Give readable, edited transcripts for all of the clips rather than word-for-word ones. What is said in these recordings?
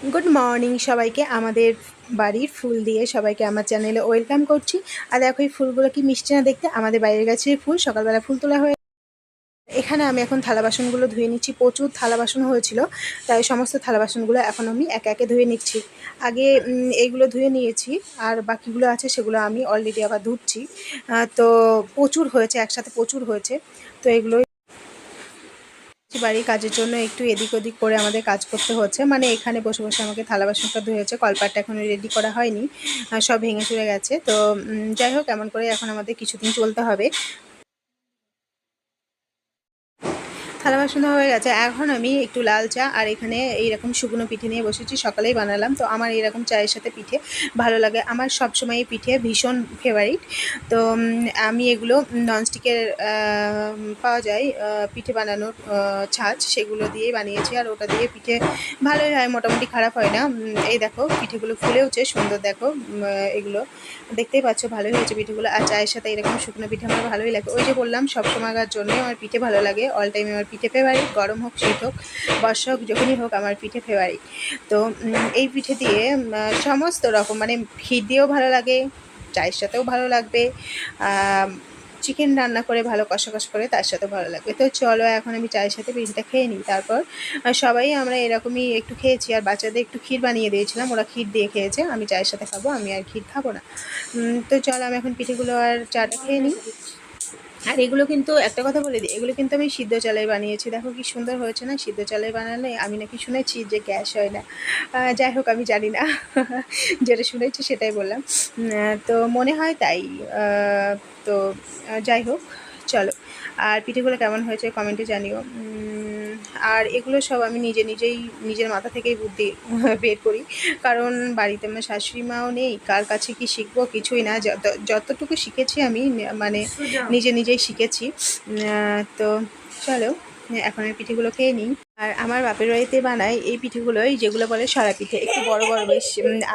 Good morning সবাইকে। আমাদের বাড়ির ফুল দিয়ে সবাইকে আমার চ্যানেলে ওয়েলকাম করছি। আর দেখো এই ফুলগুলো কি মিষ্টি না দেখতে, আমাদের বাইরের গাছের ফুল। সকালবেলা ফুল তোলা হয়ে এখানে আমি এখন থালা বাসনগুলো ধুয়ে নিচ্ছি। প্রচুর থালা বাসন হয়েছিল, তাই সমস্ত থালা বাসনগুলো এখন আমি একে একে ধুয়ে নিচ্ছি। আগে এইগুলো ধুয়ে নিয়েছি, আর বাকিগুলো আছে সেগুলো আমি অলরেডি আবার ধুচ্ছি। তো প্রচুর হয়েছে, একসাথে প্রচুর হয়েছে। তো এগুলো বাড়ির কাজের জন্য একটু এদিক ওদিক করে আমাদের কাজ করতে হচ্ছে, মানে এখানে বসে বসে আমাকে থালা বাসনটা ধুয়েছে। কলপাটটা এখনো রেডি করা হয়নি, সব ভেঙে চুরে গেছে। তো যাই হোক, এমন করে এখন আমাদের কিছুদিন চলতে হবে। থালা বাসন হয়ে গেছে। এখন আমি একটু লাল চা আর এখানে এইরকম শুকনো পিঠে নিয়ে বসেছি। সকালেই বানালাম। তো আমার এইরকম চায়ের সাথে পিঠে ভালো লাগে। আমার সবসময় পিঠে ভীষণ ফেভারিট। তো আমি এগুলো ননস্টিকের পাওয়া যায় পিঠে বানানোর ছাঁচ, সেগুলো দিয়েই বানিয়েছি। আর ওটা দিয়ে পিঠে ভালোই হয়, মোটামুটি খারাপ হয় না। এই দেখো পিঠেগুলো ফুলেওছে সুন্দর, দেখো এগুলো দেখতেই পাচ্ছ ভালোই হয়েছে পিঠেগুলো। আর চায়ের সাথে এরকম শুকনো পিঠে আমার ভালোই লাগে। ওই যে বললাম, সবসময়কার জন্য আমার পিঠে ভালো লাগে। অল টাইম আমার পিঠে ফেভারিট। গরম হোক, শীত হোক, বর্ষা হোক, যখনই হোক আমার পিঠে ফেভারিট। তো এই পিঠে দিয়ে সমস্ত রকম, মানে ক্ষীর দিয়েও ভালো লাগে, চায়ের সাথেও ভালো লাগবে, চিকেন রান্না করে ভালো কষা কষা করে তার সাথেও ভালো লাগবে। তো চলো এখন আমি চায়ের সাথে পিঠেটা খেয়ে নিই। তারপর সবাই আমরা এরকমই একটু খেয়েছি। আর বাচ্চাদের একটু ক্ষীর বানিয়ে দিয়েছিলাম, ওরা ক্ষীর দিয়ে খেয়েছে। আমি চায়ের সাথে খাবো, আমি আর ক্ষীর খাবো না। তো চলো আমি এখন পিঠেগুলো আর চাটা খেয়ে নিই। আর এগুলো কিন্তু একটা কথা বলে দিই, এগুলো কিন্তু আমি সিদ্ধ চালে বানিয়েছি। দেখো কি সুন্দর হয়েছে না? সিদ্ধ চালে বানালে আমি নাকি শুনেছি যে গ্যাস হয় না। যাই হোক, আমি জানি না, যেটা শুনেছি সেটাই বললাম। তো মনে হয় তাই। তো যাই হোক, চলো। আর পিঠেগুলো কেমন হয়েছে কমেন্টে জানিও। আর এগুলো সব আমি নিজেই নিজের মাথা থেকেই বুদ্ধি বের করি, কারণ বাড়িতে আমার শাশুড়ি মাও নেই। কার কাছে কি শিখবো? কিছুই না। যতটুকু শিখেছি আমি মানে নিজেই শিখেছি। তো চলো এখন আমি পিঠেগুলো খেয়ে নিই। আর আমার বাপের বাড়িতে বানায় এই পিঠেগুলোই, যেগুলো বলে সরা পিঠে, একটু বড় বড় বেশ।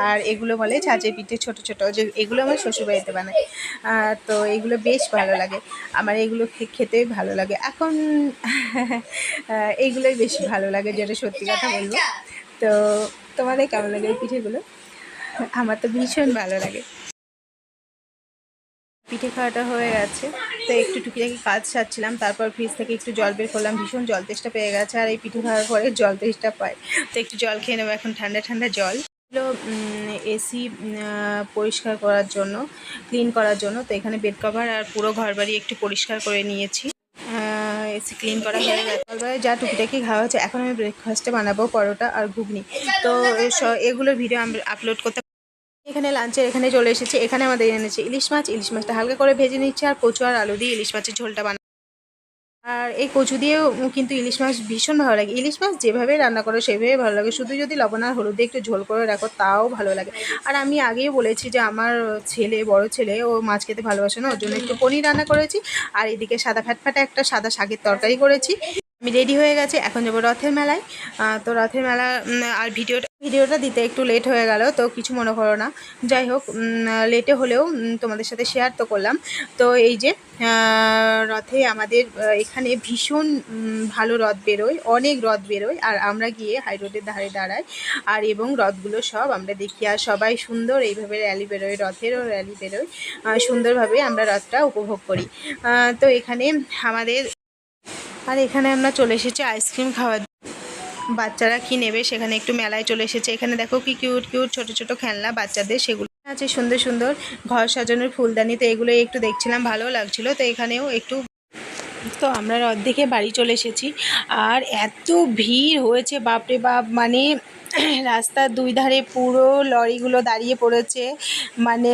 আর এগুলো বলে ছাঁচের পিঠে, ছোট ছোট। যে এগুলো আমার শ্বশুরবাড়িতে বানায়। তো এগুলো বেশ ভালো লাগে আমার, এগুলো খেতেই ভালো লাগে এখন। এইগুলোই বেশি ভালো লাগে, যেটা সত্যি কথা বলবো। তো তোমাদের কেমন লাগে এই পিঠেগুলো? আমার তো ভীষণ ভালো লাগে। পিঠে খাওয়াটা হয়ে গেছে, তো একটু টুকিটাকি কাজ সারছিলাম। তারপর ফ্রিজ থেকে একটু জল বের করলাম, ভীষণ জল তেষ্টা পেয়ে গেছে। আর এই পিঠে খাওয়ার পরে জল তেষ্টা পায়, তো একটু জল খেয়ে নেবো এখন, ঠান্ডা ঠান্ডা জল। এসি পরিষ্কার করার জন্য, ক্লিন করার জন্য। তো এখানে বেড কভার আর পুরো ঘরবাড়ি একটু পরিষ্কার করে নিয়েছি। এসি ক্লিন করা হয়ে গেছে। তারপরে যা টুকিটাকি খাওয়া হচ্ছে, এখন আমি ব্রেকফাস্টে বানাবো পরোটা আর ঘুগনি। তো এগুলোর ভিডিও আমি আপলোড করতে। এখানে লাঞ্চের এখানে চলে এসেছে। এখানে আমাদের এনেছে ইলিশ মাছ। ইলিশ মাছটা হালকা করে ভেজে নিচ্ছে, আর কচু আর আলু দিয়ে ইলিশ মাছের ঝোলটা বানাবো। আর এই কচু দিয়েও কিন্তু ইলিশ মাছ ভীষণ ভালো লাগে। ইলিশ মাছ যেভাবে রান্না করো সেভাবেই ভালো লাগে, শুধু যদি লবণ আর হলুদ দিয়ে একটু ঝোল করে রাখো তাও ভালো লাগে। আর আমি আগেই বলেছি যে আমার ছেলে, বড় ছেলে, ও মাছ খেতে ভালোবাসে না, ওর জন্য একটু পনির রান্না করেছি। আর এদিকে সাদা ফ্যাটফ্যাটে একটা সাদা শাকের তরকারি করেছি। আমি রেডি হয়ে গেছে, এখন যাবো রথের মেলায়। তো রথের মেলা, আর ভিডিওটা দিতে একটু লেট হয়ে গেল, তো কিছু মনে করো না। যাই হোক, লেটে হলেও তোমাদের সাথে শেয়ার তো করলাম। তো এই যে রথে আমাদের এখানে ভীষণ ভালো রথ বেরোয়, অনেক রথ বেরোয়। আর আমরা গিয়ে হাই রোডের ধারে দাঁড়াই, আর এবং রথগুলো সব আমরা দেখি। আর সবাই সুন্দর এইভাবে র্যালি বেরোয়, রথেরও র্যালি বেরোয়, সুন্দরভাবে আমরা রথটা উপভোগ করি। তো এখানে আমাদের, আর এখানে আমরা চলে এসেছি আইসক্রিম খাওয়ার। বাচ্চারা কি নেবে সেখানে একটু মেলায় চলে এসেছে। এখানে দেখো কি কিউট কিউট ছোট ছোট খেলনা বাচ্চাদের, সেগুলো আছে সুন্দর সুন্দর ঘর সাজানোর ফুলদানি। তো এগুলো একটু দেখছিলাম, ভালো লাগছিল। তো এখানেও একটু, তো আমরা রথ দেখে বাড়ি চলে এসেছি। আর এত ভিড় হয়েছে বাপরে বাপ, মানে রাস্তার দুই ধারে পুরো লরিগুলো দাঁড়িয়ে পড়েছে, মানে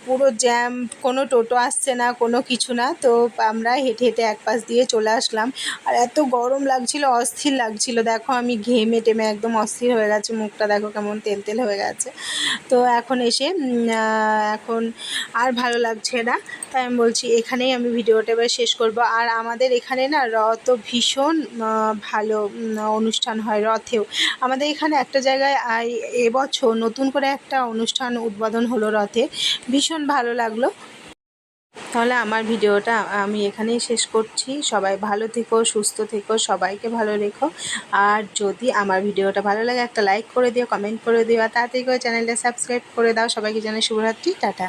পুরো জ্যাম, কোনো টোটো আসছে না, কোনো কিছু না। তো আমরা হেঁটে হেঁটে এক পাশ দিয়ে চলে আসলাম। আর এত গরম লাগছিল, অস্থির লাগছিল। দেখো আমি ঘেমে টেমে একদম অস্থির হয়ে গেছে, মুখটা দেখো কেমন তেল তেল হয়ে গেছে। তো এখন এসে এখন আর ভালো লাগছে না, তাই আমি বলছি এখানেই আমি ভিডিওটা এবার শেষ করব। আর আমাদের এখানে না রথ ভীষণ ভালো অনুষ্ঠান হয় রথেও। আমাদের এখানে একটা জায়গায় এবছর নতুন করে একটা অনুষ্ঠান উদ্বোধন হলো রথে, ভীষণ ভালো লাগলো। তাহলে আমার ভিডিওটা আমি এখানেই শেষ করছি। সবাই ভালো থেকো, সুস্থ থেকো, সবাইকে ভালো রেখো। আর যদি আমার ভিডিওটা ভালো লাগে একটা লাইক করে দিও, কমেন্ট করে দিও, আর তাড়াতাড়ি করে চ্যানেলটা সাবস্ক্রাইব করে দাও। সবাইকে জানাই শুভরাত্রি, টাটা।